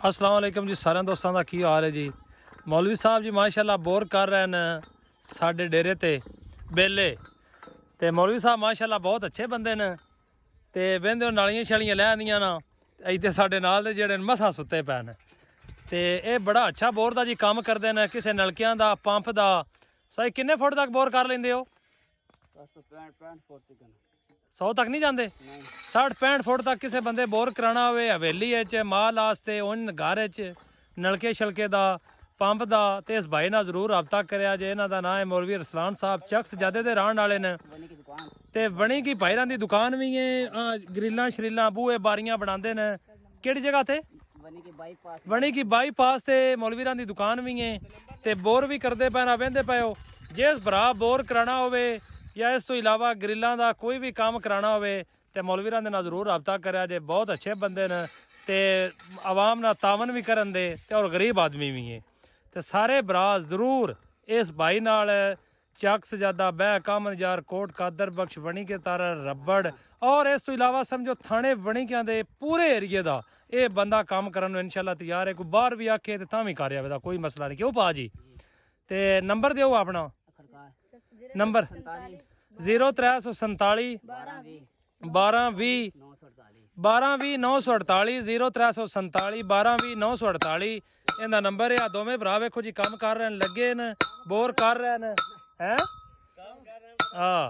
अस्सलाम वालेकुम जी सारे दोस्तों का की हाल है जी। मौलवी साहब जी माशाल्लाह बोर कर रहे हैं साडे डेरे ते बेले ते मौलवी साहब माशाल्लाह बहुत अच्छे बंदे ने ते वेंदे नालियां छलियां लै आंदियां ना इत्थे साडे नाल दे जेहड़े मसां सुत्ते पे न ते ये बड़ा अच्छा बोर दा जी काम करदे ने। किसे नलकियां दा पंप दा सही किन्ने फुट तक बोर कर लेंदे हो? 100 तक नहीं जाते? 60-65 फुट तक किसी बंदे बोर कराना हो हवेली माल आस्ते उन घर नलके शलके का पंप का तो इस भाई ना जरूर रबता करिया जे। इन्हों का नाम है मौलवी रसलान साहब चक्स जादे के रहने वाले ने ते बनी की भाईरां की दुकान भी है। ग्रिल्लां शरीलां बूहे बारियां बनाते हैं। किहड़ी जगह ते? बनी की बाईपास ते मौलवीरां की दुकान भी है ते बोर भी करते पे ना वेंदे पे हो। जिस भरा बोर कराना होवे या इस तो इलावा ग्रिलों का कोई भी काम कराना होवे ते मौलवीरां दे नाल जरूर रबता करिया जे। बहुत अच्छे बंदे ने ते आवाम नाल तावन भी करन दे ते और गरीब आदमी भी है ते सारे भरा जरूर इस भाई नाल चक सजादा बह कामन जार कोट कादर बख्श वणी के तारा रबड़ और इस तो इलावा समझो थाने वणिकियां दे पूरे एरिए का ये बंदा काम करन इंशाल्लाह तैयार है। कोई बाहर भी आखे तो तां भी कर आवे कोई मसला नहीं। क्यों पा जी ते नंबर दिओ अपना नंबर 0347 1220 1220 948 0347 1220 948 इहदा नंबर है। दोवें भरा वेखो जी काम कर रहे हैं लगे न बोर कर रहे हैं हैं हाँ